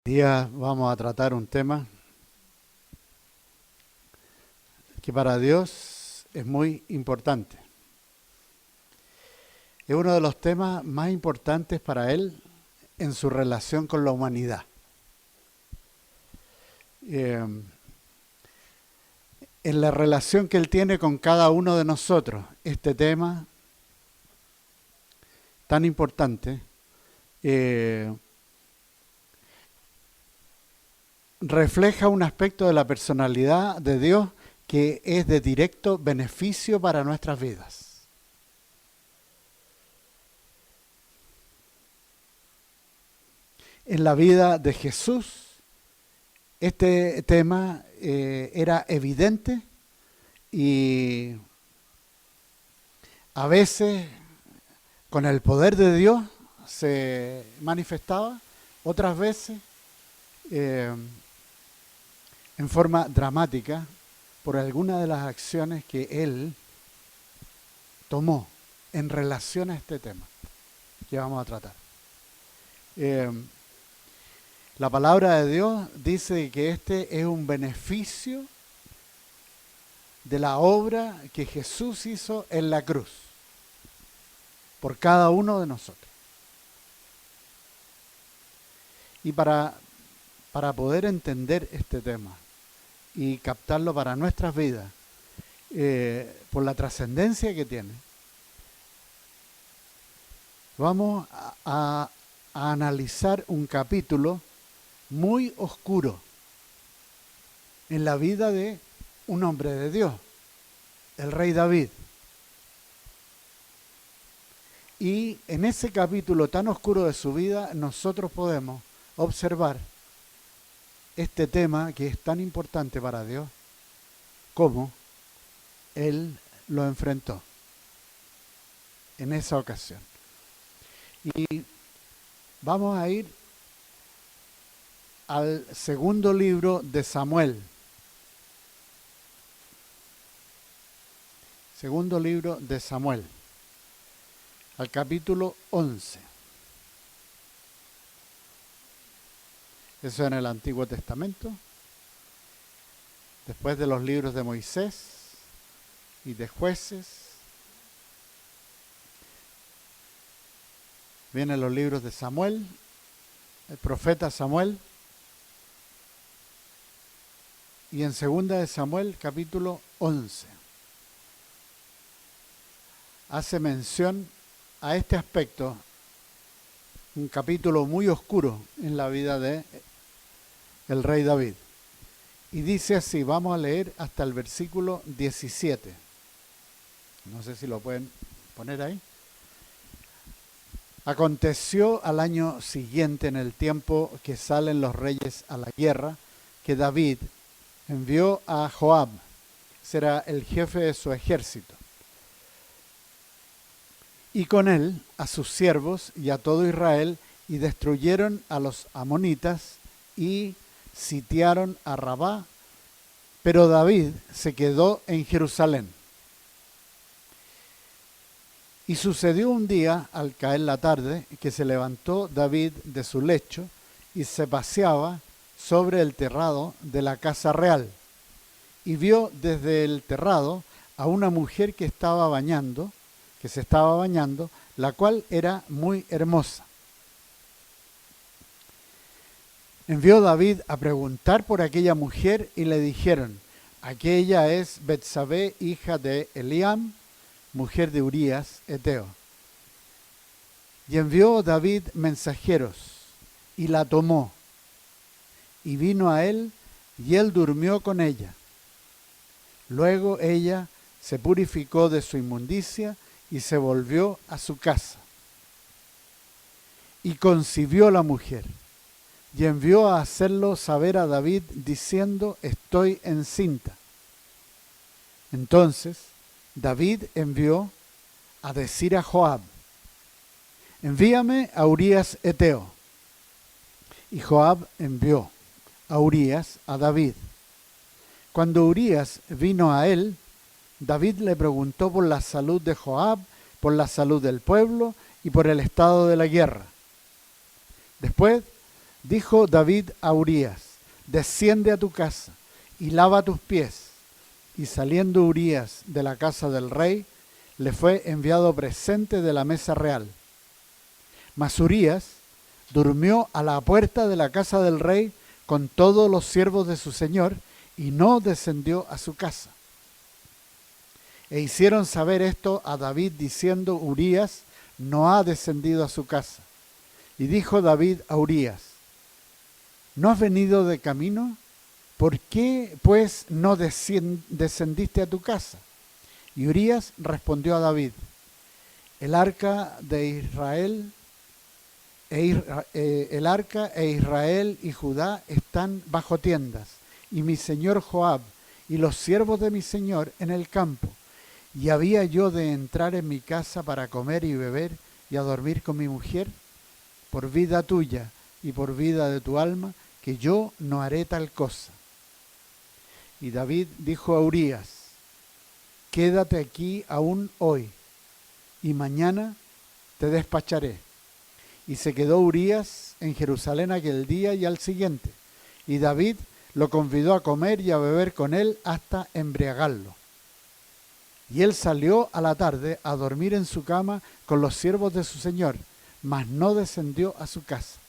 Día vamos a tratar un tema que para Dios es muy importante. Es uno de los temas más importantes para Él en su relación con la humanidad. En la relación que Él tiene con cada uno de nosotros, este tema tan importante refleja un aspecto de la personalidad de Dios que es de directo beneficio para nuestras vidas. En la vida de Jesús, este tema era evidente y a veces con el poder de Dios se manifestaba, otras veces en forma dramática por alguna de las acciones que Él tomó en relación a este tema que vamos a tratar. La palabra de Dios dice que este es un beneficio de la obra que Jesús hizo en la cruz por cada uno de nosotros. Y para poder entender este tema y captarlo para nuestras vidas, por la trascendencia que tiene, vamos a analizar un capítulo muy oscuro en la vida de un hombre de Dios, el rey David. Y en ese capítulo tan oscuro de su vida, nosotros podemos observar este tema que es tan importante para Dios, cómo Él lo enfrentó en esa ocasión. Y vamos a ir al segundo libro de Samuel. Segundo libro de Samuel, al capítulo 11. Eso en el Antiguo Testamento. Después de los libros de Moisés y de Jueces, vienen los libros de Samuel, el profeta Samuel, y en segunda de Samuel, capítulo 11, hace mención a este aspecto, un capítulo muy oscuro en la vida de el rey David. Y dice así, vamos a leer hasta el versículo 17. No sé si lo pueden poner ahí. Aconteció al año siguiente, en el tiempo que salen los reyes a la guerra, que David envió a Joab, será el jefe de su ejército, y con él a sus siervos y a todo Israel, y destruyeron a los amonitas y sitiaron a Rabá, pero David se quedó en Jerusalén. Y sucedió un día, al caer la tarde, que se levantó David de su lecho y se paseaba sobre el terrado de la casa real, y vio desde el terrado a una mujer que se estaba bañando, la cual era muy hermosa. Envió David a preguntar por aquella mujer y le dijeron, aquella es Betsabé, hija de Eliam, mujer de Urías, Eteo. Y envió David mensajeros y la tomó, y vino a él, y él durmió con ella. Luego ella se purificó de su inmundicia y se volvió a su casa. Y concibió la mujer, y envió a hacerlo saber a David, diciendo, estoy encinta. Entonces David envió a decir a Joab, envíame a Urías Eteo. Y Joab envió a Urías a David. Cuando Urías vino a él, David le preguntó por la salud de Joab, por la salud del pueblo y por el estado de la guerra. Después Dijo David a Urías: desciende a tu casa y lava tus pies. Y saliendo Urías de la casa del rey, le fue enviado presente de la mesa real. Mas Urías durmió a la puerta de la casa del rey con todos los siervos de su señor, y no descendió a su casa. E hicieron saber esto a David, diciendo: Urías no ha descendido a su casa. Y dijo David a Urías: ¿no has venido de camino? ¿Por qué pues no descendiste a tu casa? Y Urías respondió a David: el arca e Israel y Judá están bajo tiendas, y mi señor Joab y los siervos de mi señor en el campo. ¿Y había yo de entrar en mi casa para comer y beber y a dormir con mi mujer? Por vida tuya y por vida de tu alma, que yo no haré tal cosa. Y David dijo a Urías: quédate aquí aún hoy, y mañana te despacharé. Y se quedó Urías en Jerusalén aquel día y al siguiente, y David lo convidó a comer y a beber con él hasta embriagarlo. Y él salió a la tarde a dormir en su cama con los siervos de su señor, mas no descendió a su casa.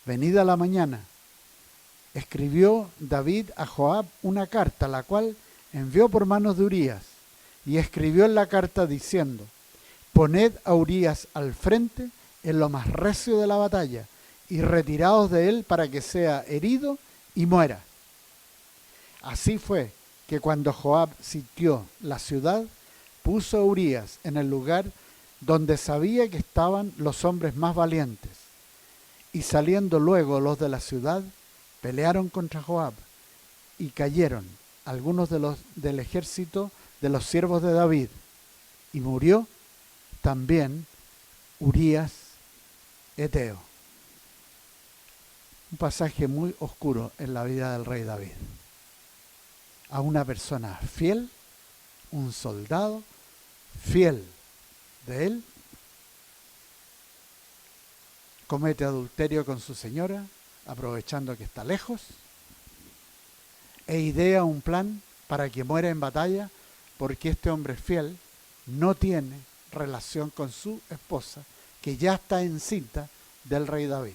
Venida la mañana, escribió David a Joab una carta, la cual envió por manos de Urías, y escribió en la carta diciendo: poned a Urías al frente en lo más recio de la batalla, y retiraos de él para que sea herido y muera. Así fue que cuando Joab sitió la ciudad, puso a Urías en el lugar donde sabía que estaban los hombres más valientes. Y saliendo luego los de la ciudad, pelearon contra Joab, y cayeron algunos del ejército de los siervos de David, y murió también Urías Eteo. Un pasaje muy oscuro en la vida del rey David. A una persona fiel, un soldado fiel de él, comete adulterio con su señora, aprovechando que está lejos, e idea un plan para que muera en batalla, porque este hombre fiel no tiene relación con su esposa, que ya está encinta del rey David.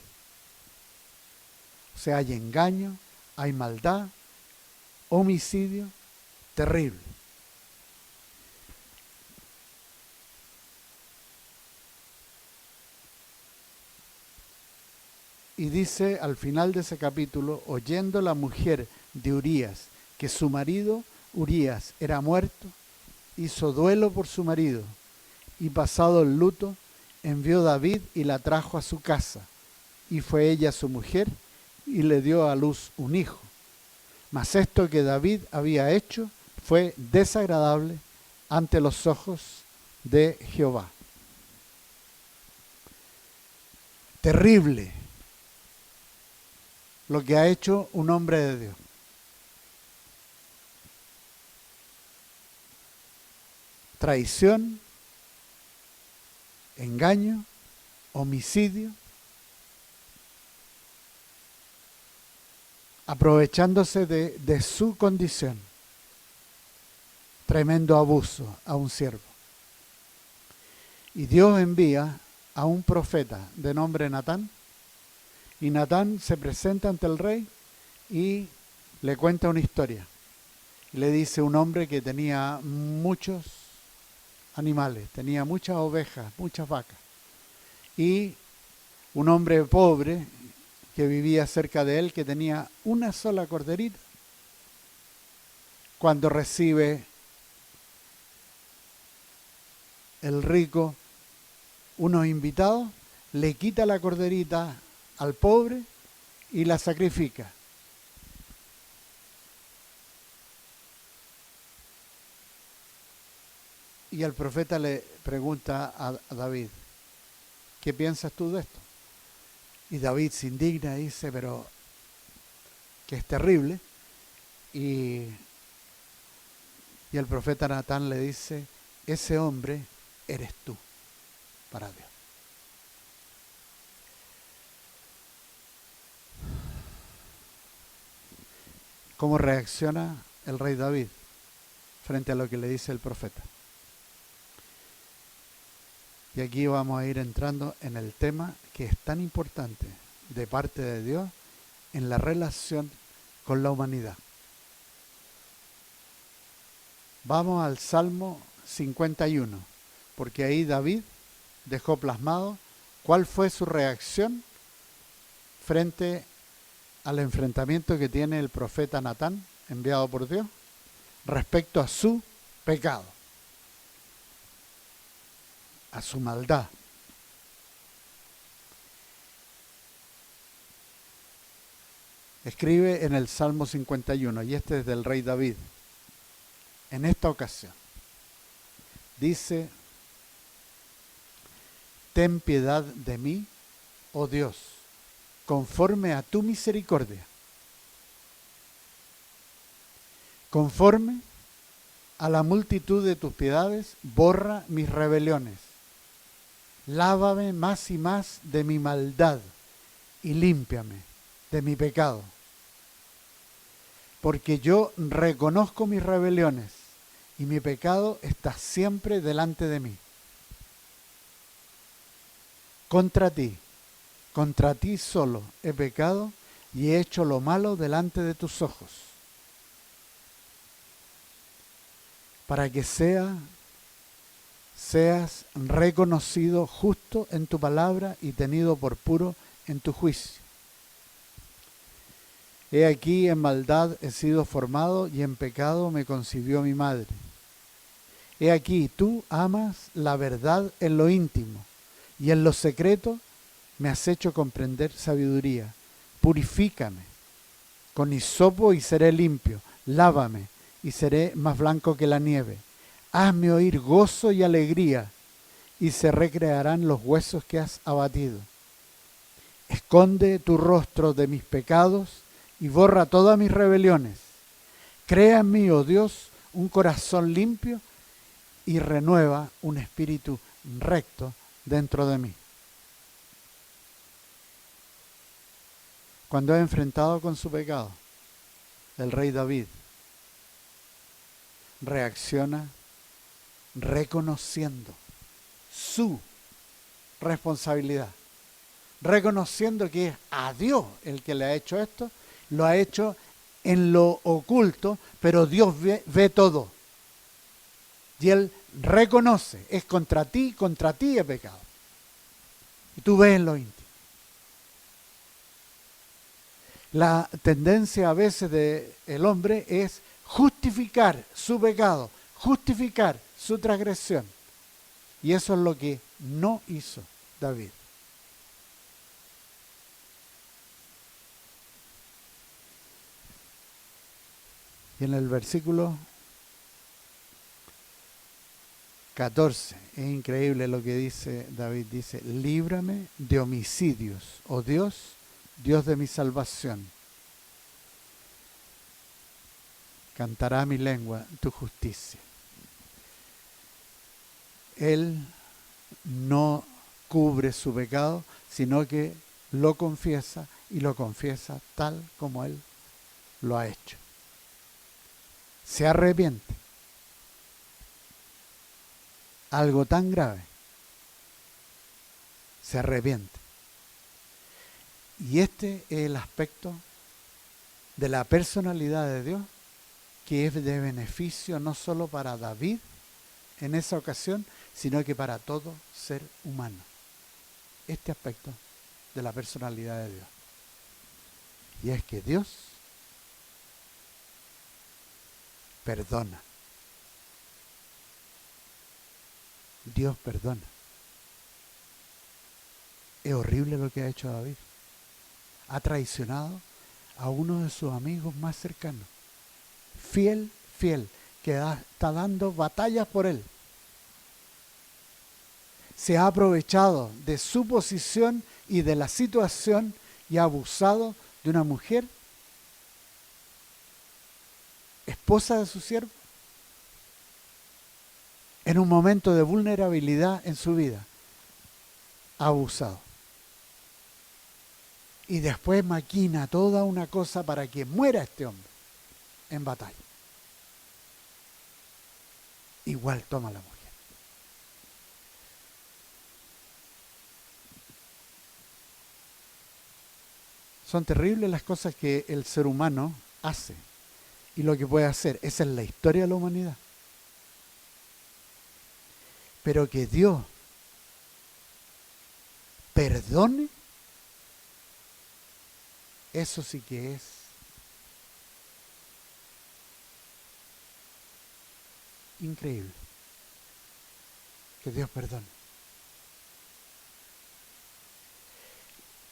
O sea, hay engaño, hay maldad, homicidio terrible. Y dice al final de ese capítulo: oyendo la mujer de Urías que su marido Urías era muerto, hizo duelo por su marido, y pasado el luto, envió David y la trajo a su casa, y fue ella su mujer, y le dio a luz un hijo. Mas esto que David había hecho fue desagradable ante los ojos de Jehová. Terrible lo que ha hecho un hombre de Dios. Traición, engaño, homicidio, aprovechándose de su condición. Tremendo abuso a un siervo. Y Dios envía a un profeta de nombre Natán, y Natán se presenta ante el rey y le cuenta una historia. Le dice: un hombre que tenía muchos animales, tenía muchas ovejas, muchas vacas, y un hombre pobre que vivía cerca de él, que tenía una sola corderita. Cuando recibe el rico unos invitados, le quita la corderita al pobre y la sacrifica. Y el profeta le pregunta a David: ¿qué piensas tú de esto? Y David se indigna y dice: pero que es terrible. Y el profeta Natán le dice: ese hombre eres tú para Dios. ¿Cómo reacciona el rey David frente a lo que le dice el profeta? Y aquí vamos a ir entrando en el tema que es tan importante de parte de Dios en la relación con la humanidad. Vamos al Salmo 51, porque ahí David dejó plasmado cuál fue su reacción frente al enfrentamiento que tiene el profeta Natán, enviado por Dios, respecto a su pecado, a su maldad. Escribe en el Salmo 51, y este es del rey David. En esta ocasión, dice: ten piedad de mí, oh Dios, conforme a tu misericordia, conforme a la multitud de tus piedades, borra mis rebeliones. Lávame más y más de mi maldad y límpiame de mi pecado. Porque yo reconozco mis rebeliones y mi pecado está siempre delante de mí. Contra ti solo he pecado y he hecho lo malo delante de tus ojos, para que seas reconocido justo en tu palabra y tenido por puro en tu juicio. He aquí, en maldad he sido formado y en pecado me concibió mi madre. He aquí, tú amas la verdad en lo íntimo y en lo secreto me has hecho comprender sabiduría. Purifícame con hisopo y seré limpio. Lávame y seré más blanco que la nieve. Hazme oír gozo y alegría, y se recrearán los huesos que has abatido. Esconde tu rostro de mis pecados y borra todas mis rebeliones. Crea en mí, oh Dios, un corazón limpio y renueva un espíritu recto dentro de mí. Cuando es enfrentado con su pecado, el rey David reacciona reconociendo su responsabilidad, reconociendo que es a Dios el que le ha hecho esto, lo ha hecho en lo oculto, pero Dios ve todo. Y Él reconoce, es contra ti he pecado. Y tú ves en lo íntimo. La tendencia a veces del hombre es justificar su pecado, justificar su transgresión. Y eso es lo que no hizo David. Y en el versículo 14, es increíble lo que dice David, dice: líbrame de homicidios, oh Dios, Dios de mi salvación. Cantará mi lengua tu justicia. Él no cubre su pecado, sino que lo confiesa, y lo confiesa tal como Él lo ha hecho. Se arrepiente. Algo tan grave. Se arrepiente. Y este es el aspecto de la personalidad de Dios que es de beneficio no solo para David en esa ocasión, sino que para todo ser humano. Este aspecto de la personalidad de Dios. Y es que Dios perdona. Dios perdona. Es horrible lo que ha hecho David. Ha traicionado a uno de sus amigos más cercanos. Fiel, que está dando batallas por él. Se ha aprovechado de su posición y de la situación y ha abusado de una mujer, esposa de su siervo, en un momento de vulnerabilidad en su vida. Ha abusado. Y después maquina toda una cosa para que muera este hombre. en batalla. Igual toma la mujer. Son terribles las cosas que el ser humano hace y lo que puede hacer. Esa es la historia de la humanidad. Pero que Dios perdone, eso sí que es increíble. Que Dios perdone.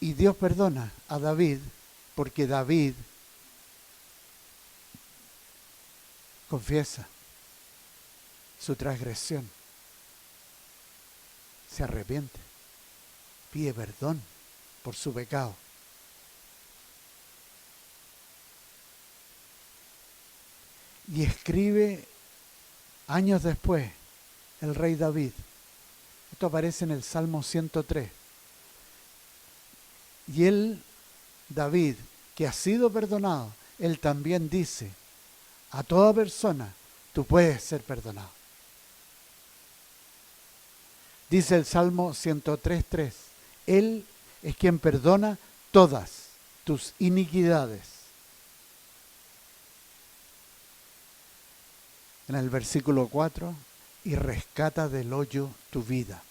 Y Dios perdona a David porque David confiesa su transgresión, se arrepiente, pide perdón por su pecado. Y escribe años después el rey David. Esto aparece en el Salmo 103. Y él, David, que ha sido perdonado, él también dice, a toda persona, tú puedes ser perdonado. Dice el Salmo 103:3, Él es quien perdona todas tus iniquidades. En el versículo 4, y rescata del hoyo tu vida.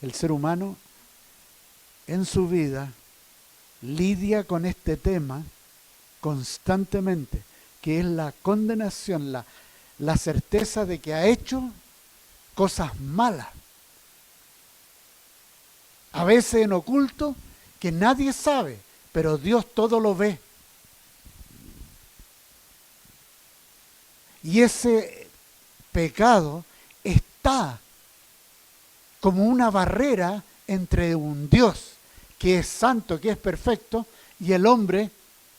El ser humano en su vida lidia con este tema constantemente, que es la condenación, la certeza de que ha hecho cosas malas. A veces en oculto, que nadie sabe, pero Dios todo lo ve. Y ese pecado está como una barrera entre un Dios que es santo, que es perfecto, y el hombre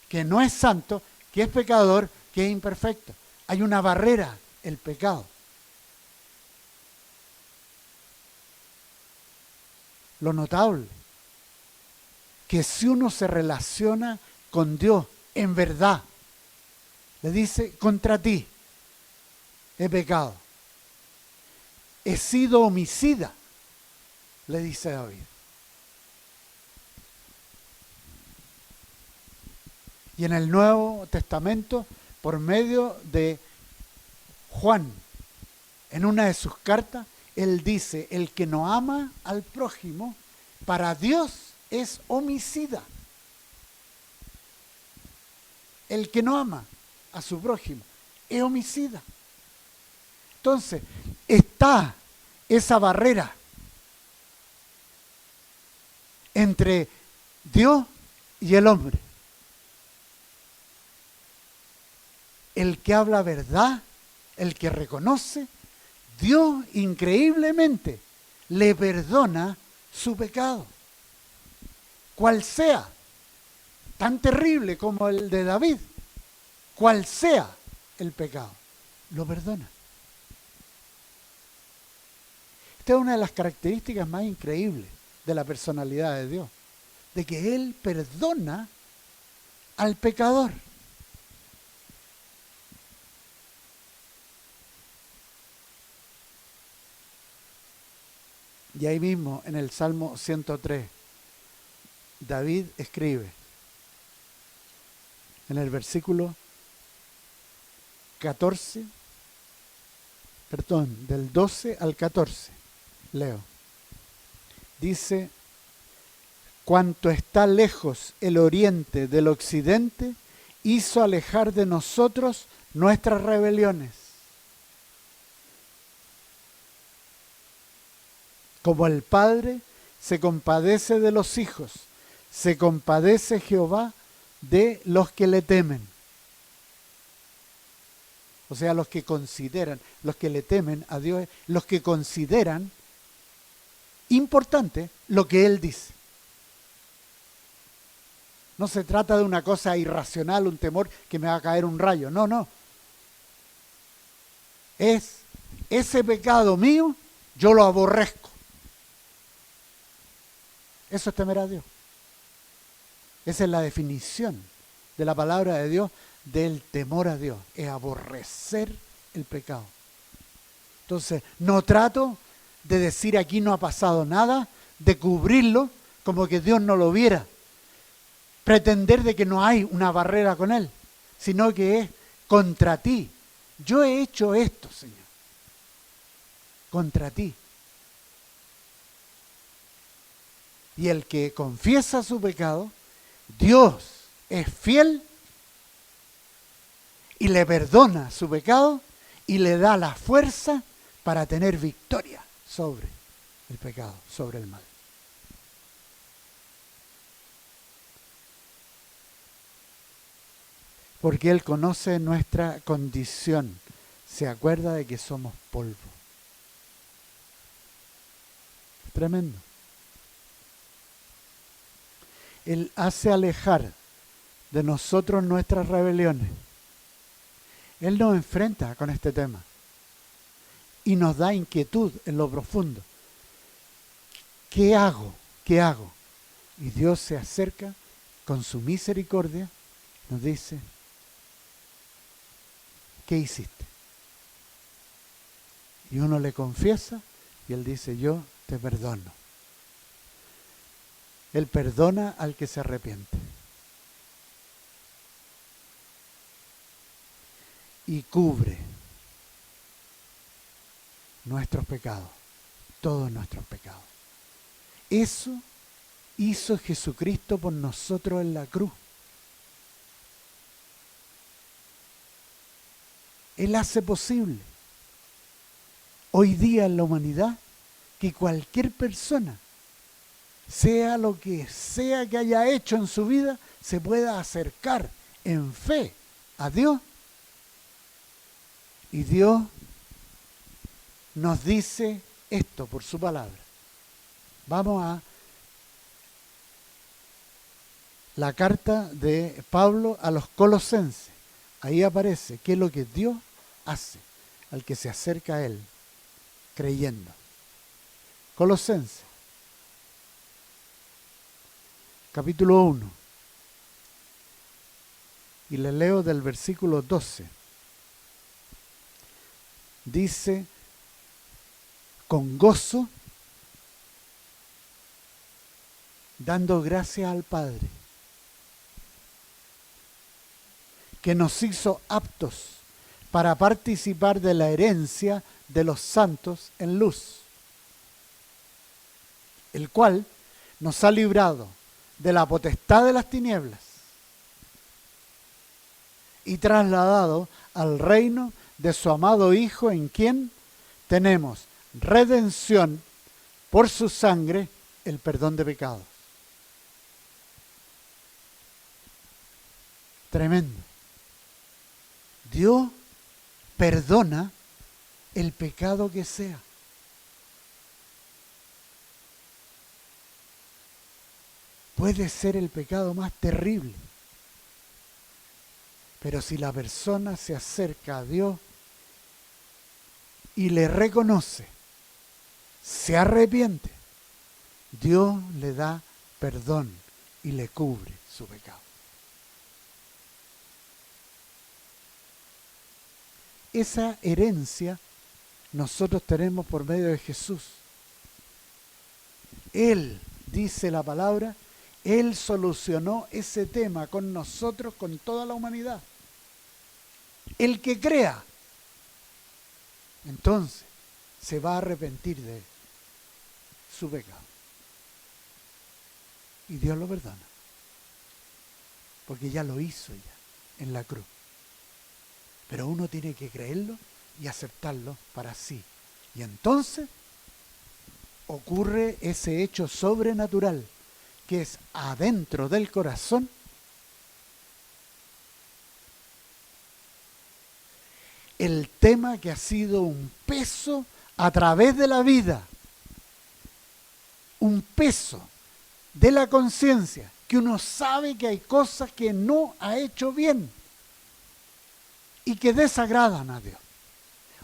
que no es santo, que es pecador, que es imperfecto. Hay una barrera, el pecado. Lo notable, que si uno se relaciona con Dios en verdad, le dice, contra ti he pecado, he sido homicida, le dice David. Y en el Nuevo Testamento, por medio de Juan, en una de sus cartas, él dice, el que no ama al prójimo, para Dios es homicida. El que no ama a su prójimo es homicida. Entonces, está esa barrera entre Dios y el hombre. El que habla verdad, el que reconoce, Dios increíblemente le perdona su pecado. Cual sea, tan terrible como el de David, cual sea el pecado, lo perdona. Esta es una de las características más increíbles de la personalidad de Dios, de que Él perdona al pecador. Y ahí mismo, en el Salmo 103, David escribe, en el versículo 14, del 12 al 14, leo. Dice, cuanto está lejos el oriente del occidente, hizo alejar de nosotros nuestras rebeliones. Como el Padre se compadece de los hijos, se compadece Jehová de los que le temen. O sea, los que consideran, los que le temen a Dios, los que consideran importante lo que Él dice. No se trata de una cosa irracional, un temor que me va a caer un rayo. No, no. Es ese pecado mío, yo lo aborrezco. Eso es temer a Dios. Esa es la definición de la palabra de Dios del temor a Dios. Es aborrecer el pecado. Entonces, no trato de decir aquí no ha pasado nada, de cubrirlo como que Dios no lo viera. Pretender de que no hay una barrera con Él, sino que es contra ti. Yo he hecho esto, Señor. Contra ti. Y el que confiesa su pecado, Dios es fiel y le perdona su pecado y le da la fuerza para tener victoria sobre el pecado, sobre el mal. Porque Él conoce nuestra condición, se acuerda de que somos polvo. Tremendo. Él hace alejar de nosotros nuestras rebeliones. Él nos enfrenta con este tema y nos da inquietud en lo profundo. ¿Qué hago? ¿Qué hago? Y Dios se acerca con su misericordia, nos dice, ¿qué hiciste? Y uno le confiesa y Él dice, yo te perdono. Él perdona al que se arrepiente. Y cubre nuestros pecados, todos nuestros pecados. Eso hizo Jesucristo por nosotros en la cruz. Él hace posible hoy día en la humanidad que cualquier persona, sea lo que sea que haya hecho en su vida, se pueda acercar en fe a Dios. Y Dios nos dice esto por su palabra. Vamos a la carta de Pablo a los Colosenses. Ahí aparece qué es lo que Dios hace al que se acerca a Él, creyendo. Colosenses, capítulo 1. Y le leo del versículo 12. Dice, con gozo, dando gracias al Padre, que nos hizo aptos para participar de la herencia de los santos en luz, el cual nos ha librado de la potestad de las tinieblas y trasladado al reino de su amado Hijo, en quien tenemos redención por su sangre, el perdón de pecados. Tremendo. Dios perdona el pecado que sea. Puede ser el pecado más terrible. Pero si la persona se acerca a Dios y le reconoce, se arrepiente, Dios le da perdón y le cubre su pecado. Esa herencia nosotros tenemos por medio de Jesús. Él, dice la palabra, Él solucionó ese tema con nosotros, con toda la humanidad. El que crea, entonces se va a arrepentir de su pecado. Y Dios lo perdona. Porque ya lo hizo ya en la cruz. Pero uno tiene que creerlo y aceptarlo para sí. Y entonces ocurre ese hecho sobrenatural que es adentro del corazón. El tema que ha sido un peso a través de la vida, un peso de la conciencia, que uno sabe que hay cosas que no ha hecho bien y que desagradan a Dios.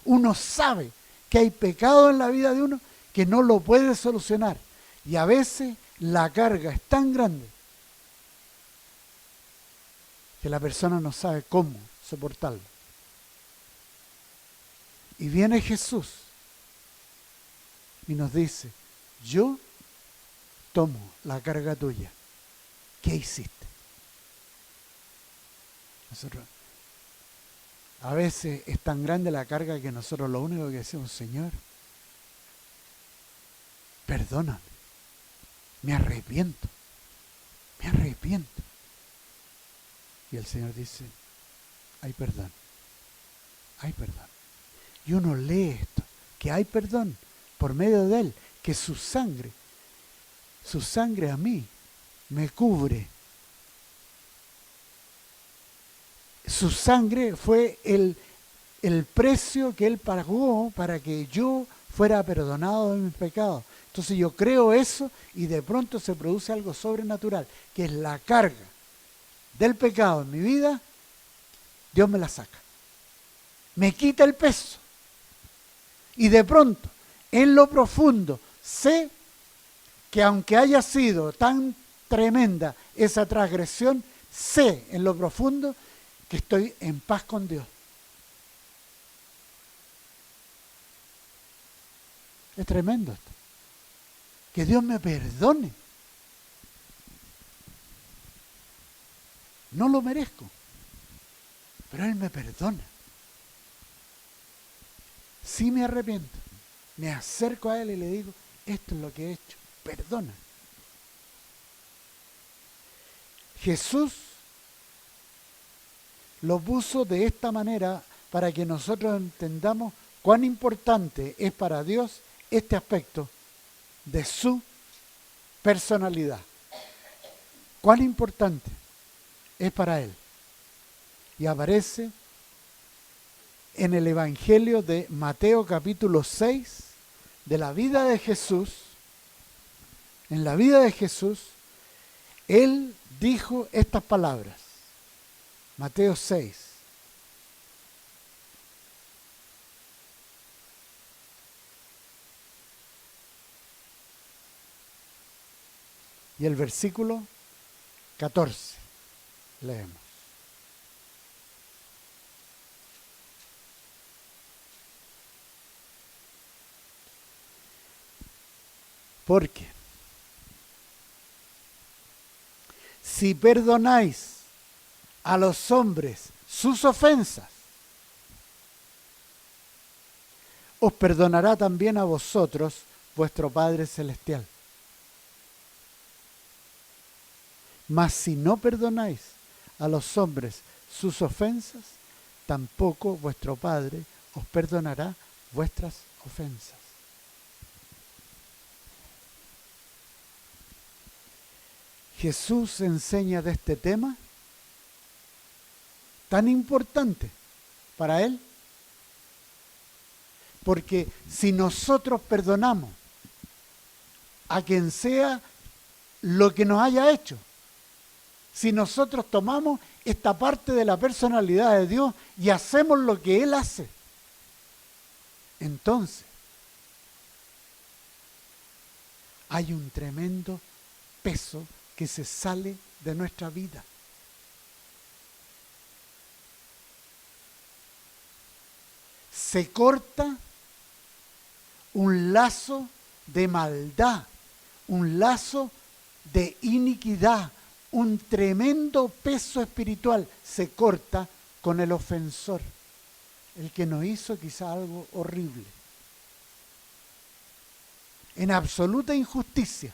Uno sabe que hay pecado en la vida de uno que no lo puede solucionar y a veces la carga es tan grande que la persona no sabe cómo soportarlo. Y viene Jesús y nos dice, yo tomo la carga tuya. ¿Qué hiciste? Nosotros, a veces es tan grande la carga que nosotros lo único que decimos, Señor, perdóname, me arrepiento. Y el Señor dice, hay perdón. Y uno lee esto, que hay perdón por medio de Él, que su sangre a mí me cubre. Su sangre fue el precio que Él pagó para que yo fuera perdonado de mis pecados. Entonces yo creo eso y de pronto se produce algo sobrenatural, que es la carga del pecado en mi vida, Dios me la saca. Me quita el peso. Y de pronto, en lo profundo, sé que aunque haya sido tan tremenda esa transgresión, sé en lo profundo que estoy en paz con Dios. Es tremendo esto. Que Dios me perdone. No lo merezco, pero Él me perdona. Sí me arrepiento, me acerco a Él y le digo, esto es lo que he hecho, perdona. Jesús lo puso de esta manera para que nosotros entendamos cuán importante es para Dios este aspecto de su personalidad. Cuán importante es para Él. Y aparece en el Evangelio de Mateo capítulo 6, de la vida de Jesús. En la vida de Jesús, Él dijo estas palabras. Mateo 6. Y el versículo 14. Leemos. Porque si perdonáis a los hombres sus ofensas, os perdonará también a vosotros vuestro Padre Celestial. Mas si no perdonáis a los hombres sus ofensas, tampoco vuestro Padre os perdonará vuestras ofensas. Jesús enseña de este tema tan importante para Él, porque si nosotros perdonamos a quien sea lo que nos haya hecho, si nosotros tomamos esta parte de la personalidad de Dios y hacemos lo que Él hace, entonces hay un tremendo peso que se sale de nuestra vida. Se corta un lazo de maldad, un lazo de iniquidad, un tremendo peso espiritual se corta con el ofensor, el que nos hizo quizá algo horrible, en absoluta injusticia.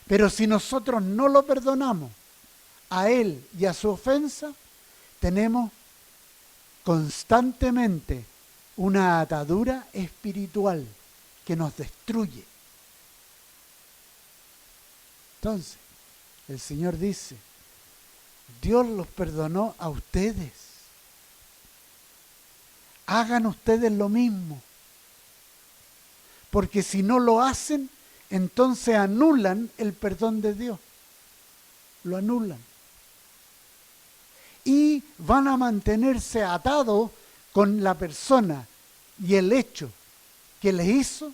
Pero si nosotros no lo perdonamos a él y a su ofensa, tenemos constantemente una atadura espiritual que nos destruye. Entonces, el Señor dice, Dios los perdonó a ustedes. Hagan ustedes lo mismo. Porque si no lo hacen, entonces anulan el perdón de Dios. Lo anulan. Y van a mantenerse atados con la persona y el hecho que les hizo.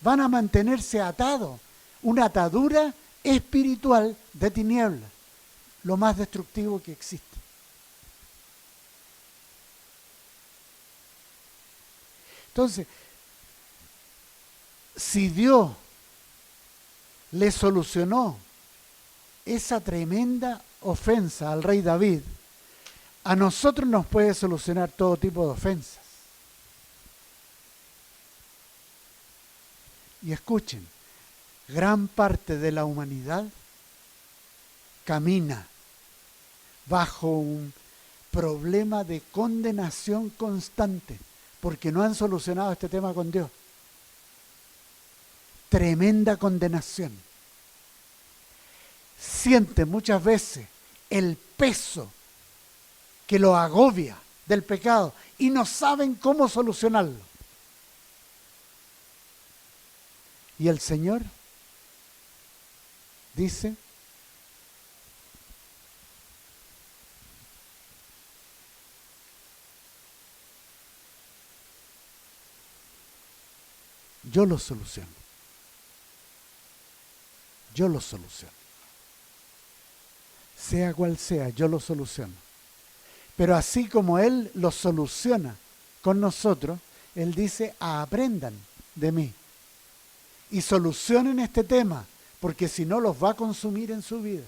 Van a mantenerse atados. Una atadura espiritual de tinieblas. lo más destructivo que existe. Entonces, si Dios le solucionó esa tremenda ofensa al rey David, a nosotros nos puede solucionar todo tipo de ofensas. Y escuchen, gran parte de la humanidad camina bajo un problema de condenación constante porque no han solucionado este tema con Dios. Tremenda condenación. Sienten muchas veces el peso que lo agobia del pecado y no saben cómo solucionarlo. Y el Señor dice, yo lo soluciono. Yo lo soluciono. Sea cual sea, yo lo soluciono. Pero así como Él lo soluciona con nosotros, Él dice, aprendan de mí. Y solucionen este tema, porque si no los va a consumir en su vida.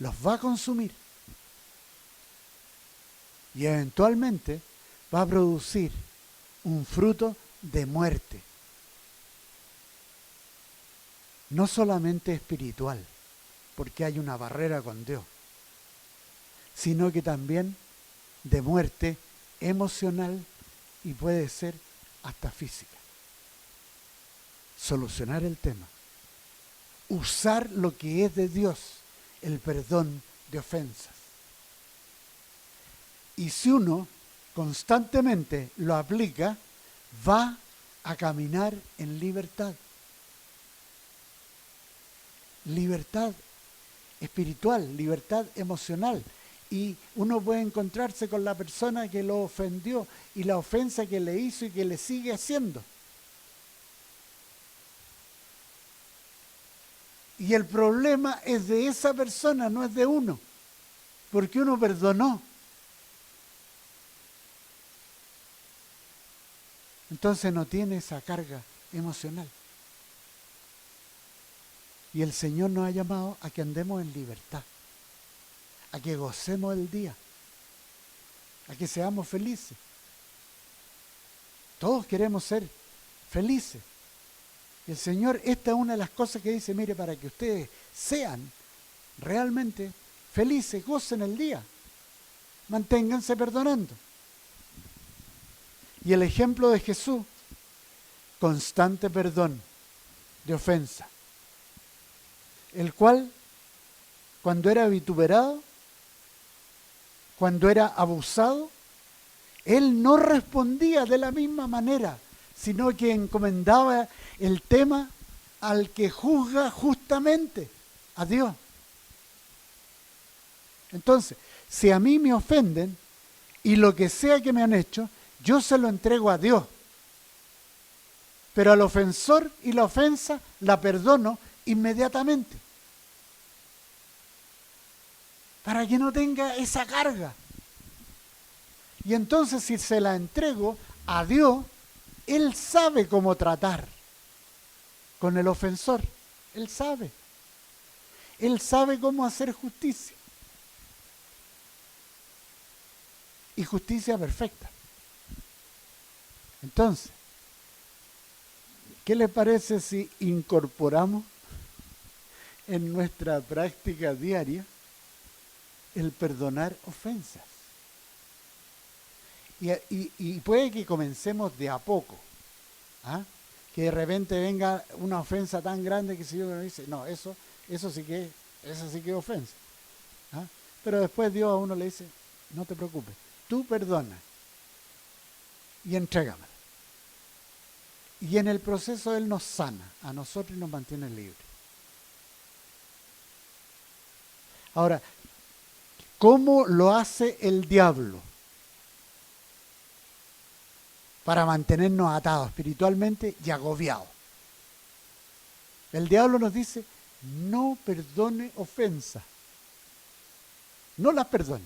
Los va a consumir. Y eventualmente va a producir un fruto de muerte. No solamente espiritual, porque hay una barrera con Dios, sino que también de muerte emocional y puede ser hasta física. Solucionar el tema. Usar lo que es de Dios, el perdón de ofensas. Y si uno constantemente lo aplica, va a caminar en libertad. Libertad espiritual, libertad emocional. Y uno puede encontrarse con la persona que lo ofendió y la ofensa que le hizo y que le sigue haciendo. Y el problema es de esa persona, no es de uno, porque uno perdonó. Entonces no tiene esa carga emocional. Y el Señor nos ha llamado a que andemos en libertad, a que gocemos el día, a que seamos felices. Todos queremos ser felices. Y el Señor, esta es una de las cosas que dice, mire, para que ustedes sean realmente felices, gocen el día, manténganse perdonando. Y el ejemplo de Jesús, constante perdón de ofensa, el cual, cuando era vituperado, cuando era abusado, Él no respondía de la misma manera, sino que encomendaba el tema al que juzga justamente, a Dios. Entonces, si a mí me ofenden, y lo que sea que me han hecho, yo se lo entrego a Dios. Pero al ofensor y la ofensa la perdono inmediatamente. Para que no tenga esa carga. Y entonces si se la entrego a Dios, Él sabe cómo tratar con el ofensor. Él sabe. Él sabe cómo hacer justicia. Y justicia perfecta. Entonces, ¿qué les parece si incorporamos en nuestra práctica diaria el perdonar ofensas? Y puede que comencemos de a poco. ¿Ah? Que de repente venga una ofensa tan grande que si uno dice, no, eso sí que es ofensa. ¿Ah? Pero después Dios a uno le dice, no te preocupes, tú perdona y entrégamela. Y en el proceso Él nos sana a nosotros y nos mantiene libres. Ahora, ¿cómo lo hace el diablo para mantenernos atados espiritualmente y agobiados? El diablo nos dice, no perdone ofensa. no las perdone.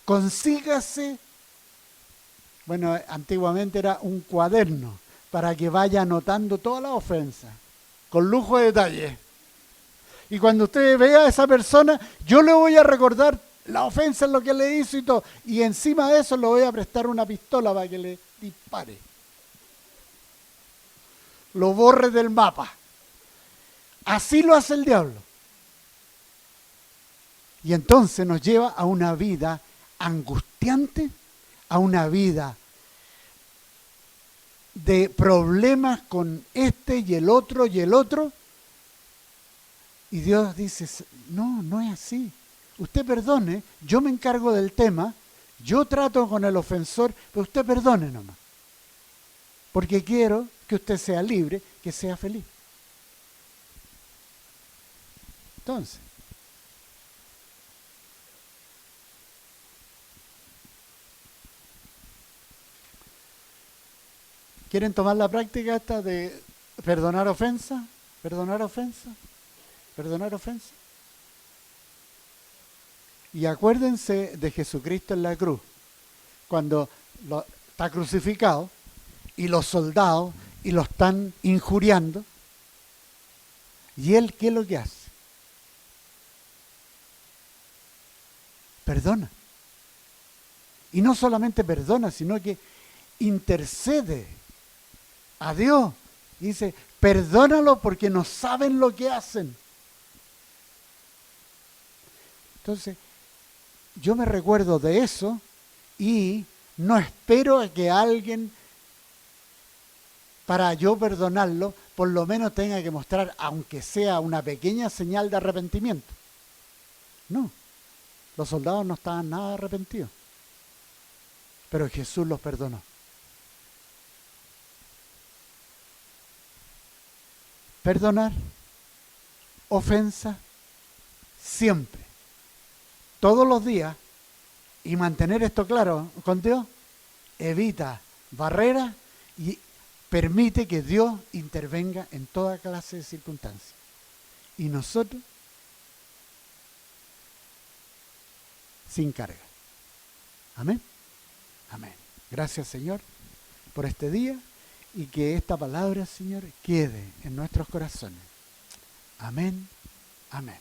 Consígase, bueno, antiguamente era un cuaderno para que vaya anotando todas las ofensas, con lujo de detalle. Y cuando usted vea a esa persona, yo le voy a recordar la ofensa en lo que le hizo y todo. Y encima de eso le voy a prestar una pistola para que le dispare. Lo borre del mapa. Así lo hace el diablo. Y entonces nos lleva a una vida angustiante, a una vida de problemas con este y el otro y el otro. Y Dios dice, no, no es así. Usted perdone, yo me encargo del tema, yo trato con el ofensor, pero usted perdone nomás. Porque quiero que usted sea libre, que sea feliz. Entonces, ¿quieren tomar la práctica esta de perdonar ofensa? ¿Perdonar ofensa? ¿Perdonar ofensa? Y acuérdense de Jesucristo en la cruz, cuando está crucificado y los soldados y lo están injuriando. ¿Y él qué es lo que hace? Perdona. Y no solamente perdona, sino que intercede a Dios. Y dice, perdónalo porque no saben lo que hacen. Entonces, yo me recuerdo de eso y no espero a que alguien, para yo perdonarlo, por lo menos tenga que mostrar, aunque sea una pequeña señal de arrepentimiento. No, los soldados no estaban nada arrepentidos, pero Jesús los perdonó. Perdonar, ofensa, siempre, todos los días, y mantener esto claro con Dios, evita barreras y permite que Dios intervenga en toda clase de circunstancias. Y nosotros, sin carga. Amén. Amén. Gracias, Señor, por este día y que esta palabra, Señor, quede en nuestros corazones. Amén. Amén.